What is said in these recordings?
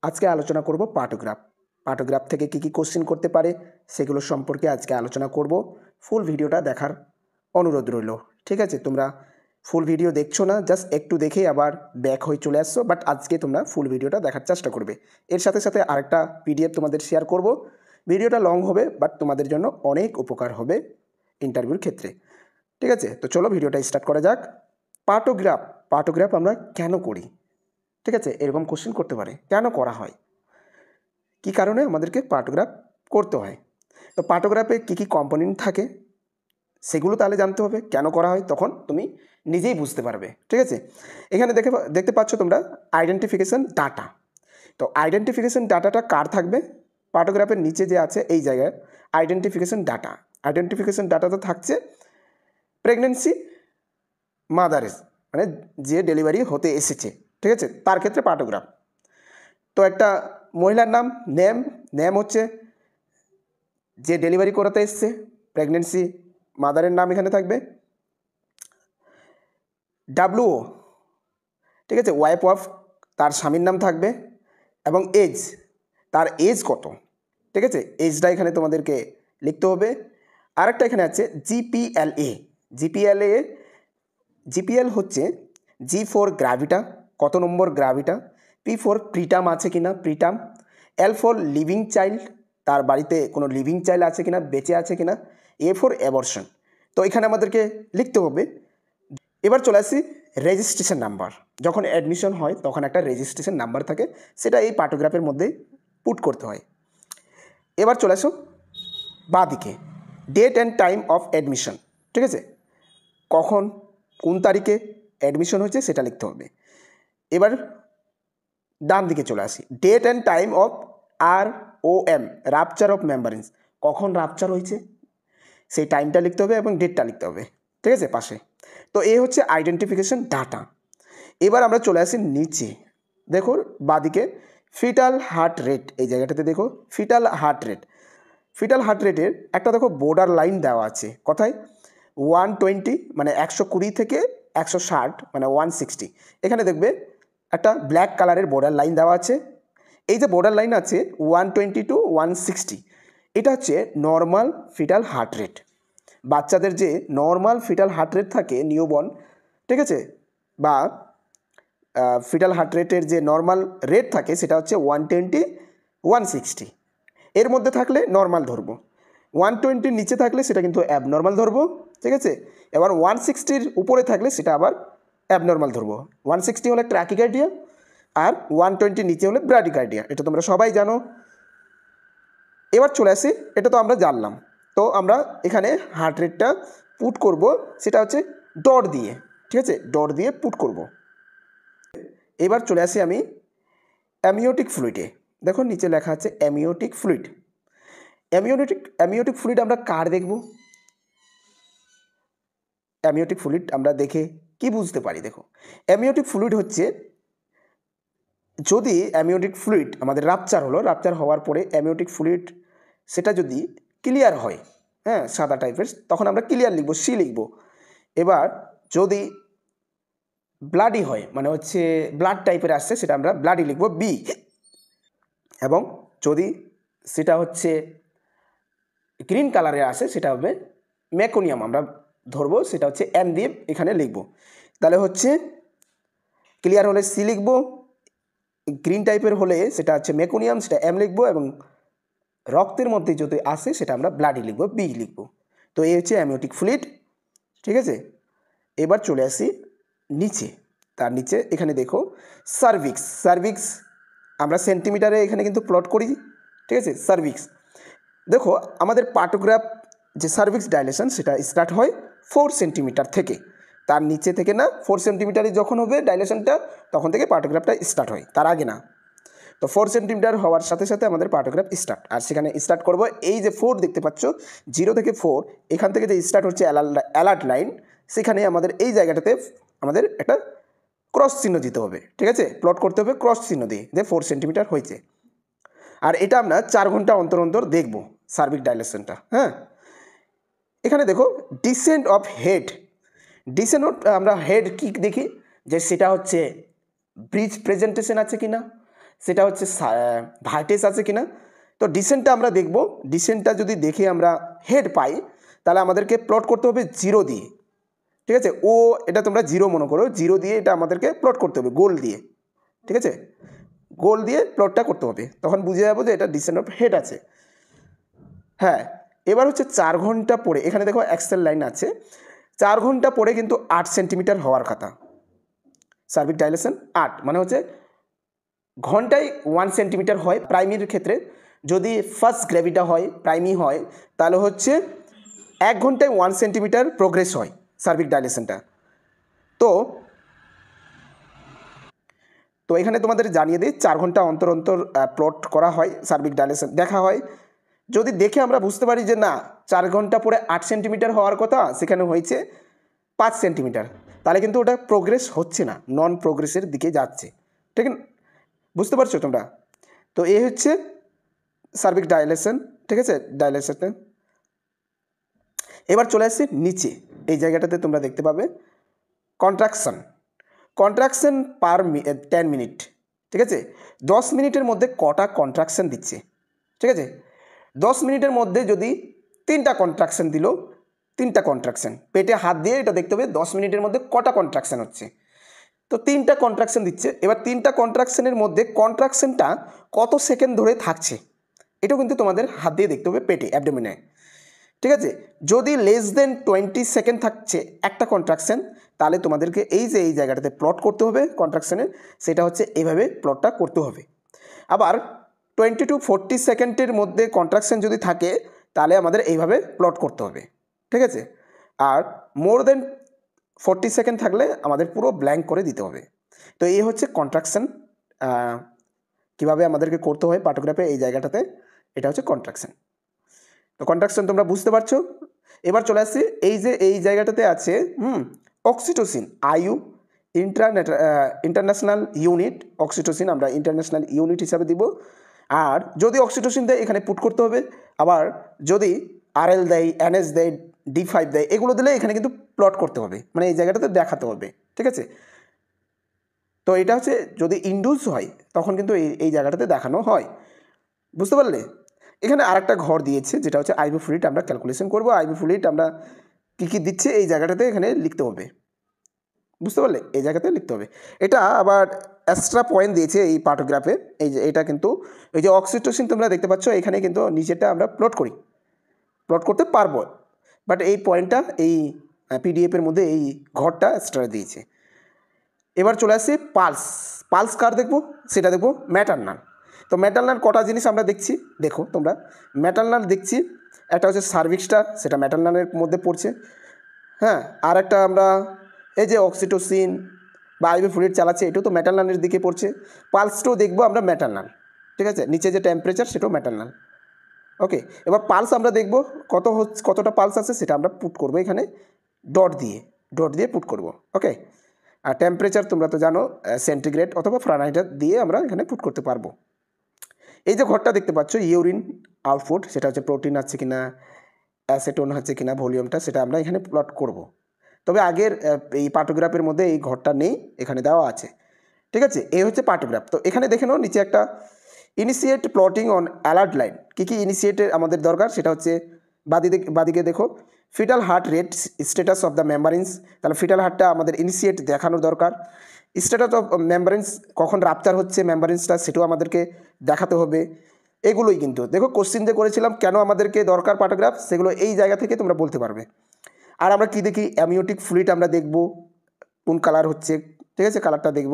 আজকে আলোচনা করব পার্টোগ্রাফ। পার্টোগ্রাফ থেকে কী কোশ্চেন করতে পারে সেগুলো সম্পর্কে আজকে আলোচনা করব। ফুল ভিডিওটা দেখার অনুরোধ রইল। ঠিক আছে, তোমরা ফুল ভিডিও দেখছো না, জাস্ট একটু দেখেই আবার ব্যাক হয়ে চলে আসছো, বাট আজকে তোমরা ফুল ভিডিওটা দেখার চেষ্টা করবে। এর সাথে সাথে আরেকটা পিডিএফ তোমাদের শেয়ার করব। ভিডিওটা লং হবে, বাট তোমাদের জন্য অনেক উপকার হবে ইন্টারভিউর ক্ষেত্রে। ঠিক আছে, তো চলো ভিডিওটা স্টার্ট করা যাক। পার্টোগ্রাফ আমরা কেন করি? ঠিক আছে, এরকম কোশ্চেন করতে পারে, কেন করা হয়, কী কারণে আমাদেরকে পার্টোগ্রাফ করতে হয়। তো পার্টোগ্রাফে কী কম্পোনেন্ট থাকে সেগুলো তাহলে জানতে হবে। কেন করা হয় তখন তুমি নিজেই বুঝতে পারবে। ঠিক আছে, এখানে দেখতে পাচ্ছ তোমরা আইডেন্টিফিকেশন ডাটা। তো আইডেন্টিফিকেশন ডাটাটা কার থাকবে? পার্টোগ্রাফের নিচে যে আছে এই জায়গায় আইডেন্টিফিকেশন ডাটাটা থাকছে প্রেগনেন্সি মাদারের, মানে যে ডেলিভারি হতে এসেছে, ঠিক আছে, তার ক্ষেত্রে পার্টোগ্রাফ। তো একটা মহিলার নেম হচ্ছে যে ডেলিভারি করাতে এসছে, প্রেগনেন্সি মাদারের নাম এখানে থাকবে। ডাব্লুও, ঠিক আছে, ওয়াইফ অফ, তার স্বামীর নাম থাকবে, এবং এজ, তার এজ কত, ঠিক আছে, এজটা এখানে তোমাদেরকে লিখতে হবে। আরেকটা এখানে আছে জিপিএল হচ্ছে জি ফর গ্র্যাভিটা, কত নম্বর গ্র্যাভিটা, পি ফর প্রিটাম আছে কিনা, preterm, L for living child, তার বাড়িতে কোনো লিভিং চাইল্ড আছে কিনা, বেঁচে আছে কিনা, এ ফর অ্যাবর্শন। তো এখানে আমাদেরকে লিখতে হবে। এবার চলে আসি রেজিস্ট্রেশন নাম্বার। যখন অ্যাডমিশন হয় তখন একটা রেজিস্ট্রেশন নাম্বার থাকে, সেটা এই পার্টোগ্রাফের মধ্যে পুট করতে হয়। এবার চলে আসো বাঁদিকে, date and time of admission, ঠিক আছে, কখন কোন তারিখে অ্যাডমিশন হয়েছে সেটা লিখতে হবে। এবার ডান দিকে চলে আসি, date and time of ROM, rupture of membranes, কখন রাপচার হয়েছে সেই টাইমটা লিখতে হবে এবং ডেটটা লিখতে হবে, ঠিক আছে, পাশে। তো এই হচ্ছে আইডেন্টিফিকেশন ডাটা। এবার আমরা চলে আসি নিচে, দেখো বাঁদিকে ফিটাল হার্ট রেট, এই জায়গাটাতে দেখো ফিটাল হার্ট রেটের একটা দেখো বর্ডার লাইন দেওয়া আছে, কোথায়? 120, মানে 120 থেকে 160, মানে 160। এখানে দেখবে একটা ব্ল্যাক কালারের বর্ডার লাইন দেওয়া আছে। এই যে বর্ডার লাইন আছে 120 to 160, এটা হচ্ছে নর্মাল ফিটাল হার্ট রেট। বাচ্চাদের যে নর্মাল ফিটাল হার্ট রেট থাকে নিউবর্ন, ঠিক আছে, বা ফিটাল হার্ট রেটের যে নর্মাল রেট থাকে সেটা হচ্ছে 120, 160। এর মধ্যে থাকলে নর্মাল ধরবো, 120 নিচে থাকলে সেটা কিন্তু অ্যাবনর্মাল ধরবো, ঠিক আছে। এবার 160 উপরে থাকলে সেটা আবার অ্যাবনর্মাল ধরবো। 160 হলে ট্র্যাকিকার্ডিয়া আর 120 নিচে হলে ব্র্যাডিকার্ডিয়া, এটা তোমরা সবাই জানো। এবার চলে আসি, এটা তো আমরা জানলাম। তো আমরা এখানে হার্ট রেটটা পুট করব, সেটা হচ্ছে ডট দিয়ে, ঠিক আছে, ডট দিয়ে পুট করব। এবার চলে আসি আমি অ্যামিওটিক ফ্লুইডে। দেখো নিচে লেখা আছে অ্যামিওটিক ফ্লুইড। অ্যামিওটিক ফ্লুইড আমরা কার দেখব? অ্যামিওটিক ফ্লুইড আমরা দেখে কি বুঝতে পারি? দেখো, অ্যামিওটিক ফ্লুইড হচ্ছে, যদি অ্যামিওটিক ফ্লুইড আমাদের রাপচার হওয়ার পরে অ্যামিওটিক ফ্লুইড সেটা যদি ক্লিয়ার হয়, হ্যাঁ, সাদা টাইপের, তখন আমরা ক্লিয়ার লিখব, সি লিখব। এবার যদি ব্লাডি হয়, মানে হচ্ছে ব্লাড টাইপের আসছে, সেটা আমরা ব্লাডি লিখব, বি। এবং যদি সেটা হচ্ছে গ্রিন কালারের আসে সেটা হবে মেকোনিয়াম, আমরা ধরবো, সেটা হচ্ছে এম দিয়ে এখানে লিখব। তাহলে হচ্ছে ক্লিয়ার হলে সি লিখব, গ্রিন টাইপের হলে সেটা হচ্ছে মেকোনিয়াম, সেটা এম লিখব, এবং রক্তের মধ্যে যদি আসে সেটা আমরা ব্লাডি লিখব, বি লিখব। তো এই হচ্ছে অ্যামিওটিক ফ্লুইড, ঠিক আছে। এবার চলে আসি নিচে, তার নিচে এখানে দেখো সার্ভিক্স আমরা সেন্টিমিটারে এখানে কিন্তু প্লট করি, ঠিক আছে। সার্ভিক্স দেখো, আমাদের পার্টোগ্রাফ যে সার্ভিক্স ডাইলেশন সেটা স্টার্ট হয় 4 সেন্টিমিটার থেকে, তার নিচে থেকে না। 4 সেন্টিমিটারে যখন হবে ডাইলেশনটা তখন থেকে পার্টোগ্রাফটা স্টার্ট হয়, তার আগে না। তো 4 সেন্টিমিটার হওয়ার সাথে সাথে আমাদের পার্টোগ্রাফ স্টার্ট। আর সেখানে স্টার্ট করব, এই যে 4 দেখতে পাচ্ছ, 0 থেকে 4, এখান থেকে যে স্টার্ট হচ্ছে অ্যালার্ট লাইন, সেখানে আমাদের এই জায়গাটাতে আমাদের একটা ক্রস চিহ্ন দিতে হবে, ঠিক আছে, প্লট করতে হবে ক্রস চিহ্ন দিয়ে, যে 4 সেন্টিমিটার হয়েছে। আর এটা আমরা 4 ঘন্টা অন্তর অন্তর দেখব সার্ভিক ডাইলেশনটা। হ্যাঁ, এখানে দেখো ডিসেন্ট অফ হেড, আমরা হেড কি দেখি, যে সেটা হচ্ছে ব্রিজ প্রেজেন্টেশন আছে কিনা, সেটা হচ্ছে ভার্টেক্স আছে কিনা। তো ডিসেন্টটা আমরা দেখব, ডিসেন্টটা যদি দেখে আমরা হেড পাই তাহলে আমাদেরকে প্লট করতে হবে জিরো দিয়ে, ঠিক আছে। ও এটা তোমরা জিরো মনে করো, জিরো দিয়ে এটা আমাদেরকে প্লট করতে হবে গোল দিয়ে, ঠিক আছে, গোল দিয়ে প্লটটা করতে হবে, তখন বুঝে যাবো যে এটা ডিসেন্ট অফ হেড আছে। হ্যাঁ, এবার হচ্ছে 4 ঘন্টা পরে, এখানে দেখো অ্যাক্সেল লাইন আছে, 4 ঘন্টা পরে কিন্তু 8 সেন্টিমিটার হওয়ার কথা সার্বিক ডাইলেশন। 8 মানে হচ্ছে ঘন্টায় 1 সেন্টিমিটার হয় প্রাইমির ক্ষেত্রে। যদি ফার্স্ট গ্র্যাভিটা হয়, প্রাইমি হয়, তাহলে হচ্ছে 1 ঘন্টায় 1 সেন্টিমিটার প্রোগ্রেস হয় সার্বিক ডাইলেশনটা। তো এখানে তোমাদের জানিয়ে দিই 4 ঘন্টা অন্তর অন্তর প্লট করা হয়, সার্বিক ডাইলেশন দেখা হয়। যদি দেখে আমরা বুঝতে পারি যে না 4 ঘন্টা পরে 8 সেন্টিমিটার হওয়ার কথা, সেখানে হয়েছে 5 সেন্টিমিটার, তাহলে কিন্তু ওটা প্রোগ্রেস হচ্ছে না, নন প্রোগ্রেসের দিকে যাচ্ছে, ঠিক আছে, বুঝতে পারছো তোমরা। তো এই হচ্ছে সার্বিক ডাইলেশন, ঠিক আছে, ডাইলেশনটা। এবার চলে আসছি নিচে, এই জায়গাটাতে তোমরা দেখতে পাবে কন্ট্রাকশন। কন্ট্রাকশন পার 10 মিনিট, ঠিক আছে। 10 মিনিটের মধ্যে কটা কন্ট্রাকশন দিচ্ছে, ঠিক আছে। 10 মিনিটের মধ্যে যদি 3টা কন্ট্রাকশন দিল, 3টা কন্ট্রাকশন পেটে হাত দিয়ে এটা দেখতে হবে 10 মিনিটের মধ্যে কটা কন্ট্রাকশন হচ্ছে। তো 3টা কন্ট্রাকশন দিচ্ছে। এবার 3টা কন্ট্রাকশনের মধ্যে কন্ট্রাকশনটা কত সেকেন্ড ধরে থাকছে, এটাও কিন্তু তোমাদের হাত দিয়ে দেখতে হবে পেটে, অ্যাবডোমেনে, ঠিক আছে। যদি লেস দেন 20 সেকেন্ড থাকছে একটা কন্ট্রাকশন, তাহলে তোমাদেরকে এই যে এই জায়গাটাতে প্লট করতে হবে কন্ট্রাকশনের, সেটা হচ্ছে এইভাবে প্লটটা করতে হবে। আবার 20 to 40 সেকেন্ডের মধ্যে কন্ট্রাকশন যদি থাকে, তাহলে আমাদের এইভাবে প্লট করতে হবে, ঠিক আছে। আর মোর দেন 40 সেকেন্ড থাকলে আমাদের পুরো ব্ল্যাঙ্ক করে দিতে হবে। তো এই হচ্ছে কন্ট্রাকশন কীভাবে আমাদেরকে করতে হয় পার্টোগ্রাফে, এই জায়গাটাতে এটা হচ্ছে কন্ট্রাকশন। তো কন্ট্রাকশন তোমরা বুঝতে পারছো। এবার চলে আসছি এই যে এই জায়গাটাতে আছে oxytocin, IU international unit. Oxytocin আমরা ইন্টারন্যাশনাল ইউনিট হিসাবে দিব। আর যদি অক্সিটোসিন দেয় এখানে পুট করতে হবে, আবার যদি আরএল দেয়, এনএস দেয়, D5 দেয়, এগুলো দিলে এখানে কিন্তু প্লট করতে হবে, মানে এই জায়গাটাতে দেখাতে হবে, ঠিক আছে। তো এটা হচ্ছে যদি ইনডিউস হয় তখন কিন্তু এই জায়গাটাতে দেখানো হয়, বুঝতে পারলে। এখানে আরেকটা ঘর দিয়েছে যেটা হচ্ছে আইভি ফ্লুইড, আমরা ক্যালকুলেশন করব আইভি ফ্লুইড আমরা কী কী দিচ্ছে এই জায়গাটাতে এখানে লিখতে হবে, বুঝতে পারলে, এই জায়গাতে লিখতে হবে। এটা আবার এক্সট্রা পয়েন্ট দিয়েছে এই পার্টোগ্রাফে, এই যে এটা কিন্তু এই যে অক্সিটোসিন তোমরা দেখতে পাচ্ছ, এখানে কিন্তু নিচেরটা আমরা প্লট করতে পারবো, বাট এই পয়েন্টটা এই পিডিএফের মধ্যে এই ঘরটা এক্সট্রা দিয়েছে। এবার চলে আসছে পালস কার দেখবো, সেটা দেখবো ম্যাটারনাল। তো ম্যাটারনাল কটা জিনিস আমরা দেখছি, দেখো তোমরা ম্যাটারনাল দেখছি, একটা হচ্ছে সার্ভিক্সটা, সেটা ম্যাটারনালের মধ্যে পড়ছে, হ্যাঁ। আর একটা আমরা এই যে অক্সিটোসিন বা আইভি ফ্লুইড চালাচ্ছে, এটাও তো ম্যাটারনালের দিকে পড়ছে। পালসটাও দেখবো আমরা ম্যাটারনাল, ঠিক আছে, নিচে যে টেম্পারেচার সেটাও ম্যাটারনাল, ওকে। এবার পালস আমরা দেখব কতটা পালস আছে সেটা আমরা পুট করবো এখানে ডট দিয়ে পুট করব, ওকে। আর টেম্পারেচার তোমরা তো জানো সেন্টিগ্রেড অথবা ফারেনহাইট দিয়ে আমরা এখানে পুট করতে পারবো। এই যে ঘরটা দেখতে পাচ্ছ ইউরিন আউটপুট, সেটা হচ্ছে প্রোটিন আছে কিনা, অ্যাসেটোন আছে কিনা, ভলিউমটা সেটা আমরা এখানে প্লট করব। তবে আগের এই পার্টোগ্রাফের মধ্যে এই ঘরটা নেই, এখানে দেওয়া আছে, ঠিক আছে। এই হচ্ছে পার্টোগ্রাফ। তো এখানে দেখে নাও নিচে একটা initiate plotting on alert line. কী কী ইনিশিয়েটের আমাদের দরকার, সেটা হচ্ছে বাদিকে দেখো fetal heart rate status of the membranes, তাহলে ফিটাল হার্টটা আমাদের ইনিশিয়েট দেখানোর দরকার। স্ট্যাটাস অফ মেম্বারেন্স, কখন রাপচার হচ্ছে মেম্বারেন্সটা সেটাও আমাদেরকে দেখাতে হবে। এগুলোই কিন্তু দেখো কোশ্চিন যে করেছিলাম কেন আমাদেরকে দরকার পার্টোগ্রাফ, সেগুলো এই জায়গা থেকে তোমরা বলতে পারবে। আর আমরা কি দেখি অ্যামিওটিক ফ্লুইড আমরা দেখব কোন কালার হচ্ছে, ঠিক আছে, কালারটা দেখব।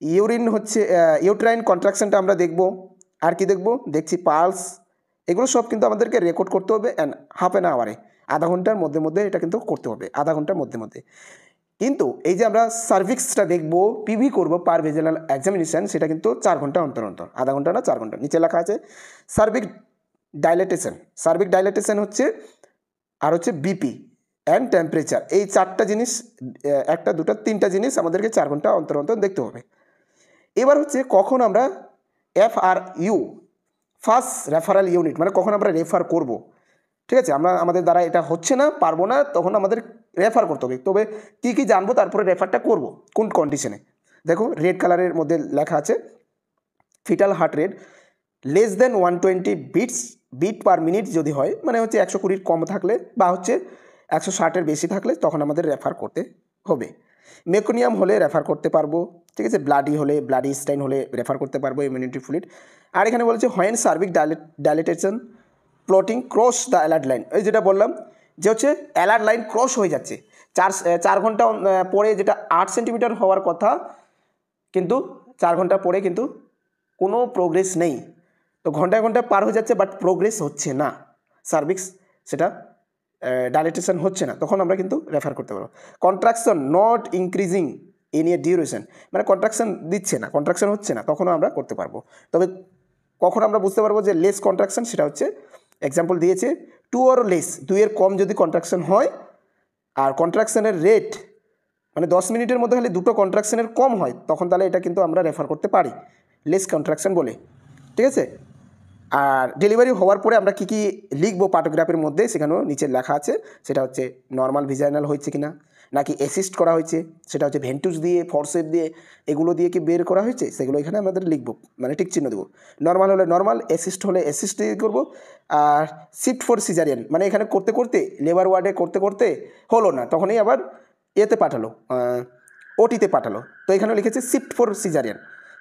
ইউরিন হচ্ছে ইউট্রাইন কন্ট্রাকশনটা আমরা দেখব। আর কি দেখছি পালস, এগুলো সব কিন্তু আমাদেরকে রেকর্ড করতে হবে হাফ অ্যান আওয়ারে, আধা ঘন্টার মধ্যে এটা কিন্তু করতে হবে, আধা ঘন্টার মধ্যে। কিন্তু এই যে আমরা সার্ভিক্সটা দেখব, পিভি করব পার ভেজাল এক্সামিনেশন, সেটা কিন্তু 4 ঘন্টা অন্তর, আধা ঘন্টা না 4 ঘন্টা। নিচে লেখা আছে সার্ভিক ডাইলেটেশন হচ্ছে, আর হচ্ছে বিপি অ্যান্ড টেম্পারেচার, এই 4টা জিনিস, 1টা 2টা 3টা জিনিস আমাদেরকে 4 ঘন্টা অন্তর দেখতে হবে। এবার হচ্ছে কখন আমরা FRU ফার্স্ট রেফারাল ইউনিট, মানে কখন আমরা রেফার করব, ঠিক আছে। আমাদের দ্বারা এটা হচ্ছে না, পারবো না, তখন আমাদের রেফার করতে হবে। তবে কী কী জানবো, তারপরে রেফারটা করব কোন কন্ডিশনে, দেখো রেড কালারের মধ্যে লেখা আছে fetal heart rate less than 120 beat per minute যদি হয়, মানে হচ্ছে 120 কম থাকলে বা হচ্ছে 160 বেশি থাকলে তখন আমাদের রেফার করতে হবে। মেকোনিয়াম হলে রেফার করতে পারবো, ঠিক আছে। ব্লাডি স্টাইন হলে রেফার করতে পারবো ইমিউনিটি ফ্লুইড। আর এখানে বলছে when cervical dilatation plotting cross the alert line, এই যেটা বললাম যে হচ্ছে অ্যালার্ট লাইন ক্রস হয়ে যাচ্ছে 4 ঘন্টা পরে, যেটা 8 সেন্টিমিটার হওয়ার কথা, কিন্তু 4 ঘন্টা পরে কিন্তু কোনো প্রোগ্রেস নেই। তো ঘন্টায় ঘন্টায় পার হয়ে যাচ্ছে বাট প্রোগ্রেস হচ্ছে না, সার্ভিক্স সেটা ডাইলেটেশন হচ্ছে না, তখন আমরা কিন্তু রেফার করতে পারবো। Contraction not increasing in a duration, মানে কন্ট্রাকশন দিচ্ছে না, কন্ট্রাকশন হচ্ছে না, তখনও আমরা করতে পারবো। তবে কখন আমরা বুঝতে পারবো যে লেস কন্ট্রাকশন, সেটা হচ্ছে এক্সাম্পল দিয়েছে 2 or less, 2 এর কম যদি কন্ট্রাকশন হয় আর কন্ট্রাকশনের রেট মানে 10 মিনিটের মধ্যে হলে 2টো কন্ট্রাকশনের কম হয়, তখন তাহলে এটা কিন্তু আমরা রেফার করতে পারি লেস কন্ট্রাকশন বলে, ঠিক আছে। আর ডেলিভারি হওয়ার পরে আমরা কী কী লিখবো পার্টোগ্রাফের মধ্যে, সেখানেও নিচে লেখা আছে। সেটা হচ্ছে নর্মাল ভিজাইনাল হয়েছে কিনা, নাকি অ্যাসিস্ট করা হয়েছে, সেটা হচ্ছে ভেন্টুস দিয়ে, ফরসেপ দিয়ে, এগুলো দিয়ে কি বের করা হয়েছে, সেগুলো এখানে আমাদের লিখবো, মানে টিক চিহ্ন দেবো। নর্মাল হলে নর্মাল, অ্যাসিস্ট হলে অ্যাসিস্ট দিয়ে করবো। আর শিফট ফর সিজারিয়ান, মানে এখানে করতে করতে লেবার ওয়ার্ডে করতে করতে হলো না, তখনই আবার এতে পাঠালো, ওটিতে পাঠালো, তো এখানে লিখেছে shift for caesarean,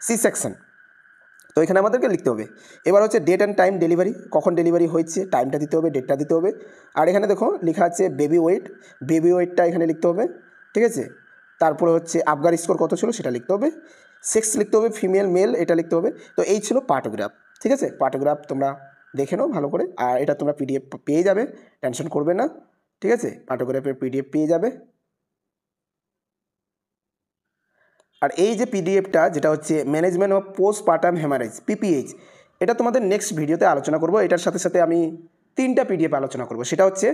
C section, তো এখানে আমাদেরকে লিখতে হবে। এবার হচ্ছে ডেট অ্যান্ড টাইম ডেলিভারি, কখন ডেলিভারি হয়েছে টাইমটা দিতে হবে, ডেটটা দিতে হবে। আর এখানে দেখো লেখা আছে বেবি ওয়েটটা এখানে লিখতে হবে, ঠিক আছে। তারপরে হচ্ছে আবগার স্কোর কত ছিল সেটা লিখতে হবে, সেক্স লিখতে হবে, ফিমেল মেল এটা লিখতে হবে। তো এই ছিল পার্টোগ্রাফ, ঠিক আছে। পার্টোগ্রাফ তোমরা দেখে নাও ভালো করে, আর এটা তোমরা পিডিএফ পেয়ে যাবে, টেনশন করবে না, ঠিক আছে। পার্টোগ্রাফের পিডিএফ পেয়ে যাবে। আর এই যে পিডিএফটা, যেটা হচ্ছে management of postpartum haemorrhage PPH, এটা তোমাদের নেক্সট ভিডিওতে আলোচনা করব। এটার সাথে সাথে আমি 3টা পিডিএফ আলোচনা করব, সেটা হচ্ছে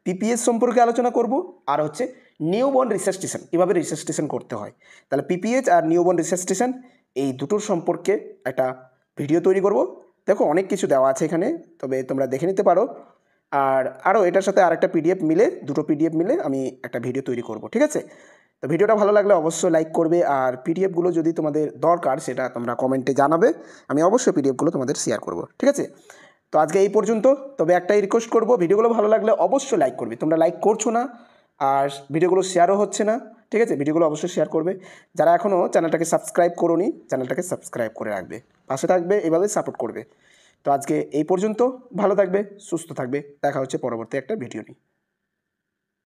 পিপিএইচ সম্পর্কে আলোচনা করব, আর হচ্ছে নিউবর্ন রিসাসিটেশন, কীভাবে রিসাসিটেশন করতে হয়। তাহলে পিপিএইচ আর নিউবর্ন রিসাসিটেশন এই দুটোর সম্পর্কে একটা ভিডিও তৈরি করব। দেখো অনেক কিছু দেওয়া আছে এখানে, তবে তোমরা দেখে নিতে পারো। আর আরও এটার সাথে আরেকটা পিডিএফ মিলে, দুটো পিডিএফ মিলে আমি একটা ভিডিও তৈরি করব, ঠিক আছে। তো ভিডিওটা ভালো লাগলে অবশ্যই লাইক করবে, আর পিডিএফগুলো যদি তোমাদের দরকার সেটা তোমরা কমেন্টে জানাবে, আমি অবশ্যই পিডিএফগুলো তোমাদের শেয়ার করব, ঠিক আছে। তো আজকে এই পর্যন্ত, তবে একটাই রিকোয়েস্ট করব, ভিডিওগুলো ভালো লাগলে অবশ্যই লাইক করবে, তোমরা লাইক করছো না, আর ভিডিওগুলো শেয়ারও হচ্ছে না, ঠিক আছে। ভিডিওগুলো অবশ্যই শেয়ার করবে। যারা এখনও চ্যানেলটাকে সাবস্ক্রাইব করোনি, চ্যানেলটাকে সাবস্ক্রাইব করে রাখবে, পাশে থাকবে, এভাবে সাপোর্ট করবে। তো আজকে এই পর্যন্ত, ভালো থাকবে, সুস্থ থাকবে, দেখা হচ্ছে পরবর্তী একটা ভিডিও নিয়ে।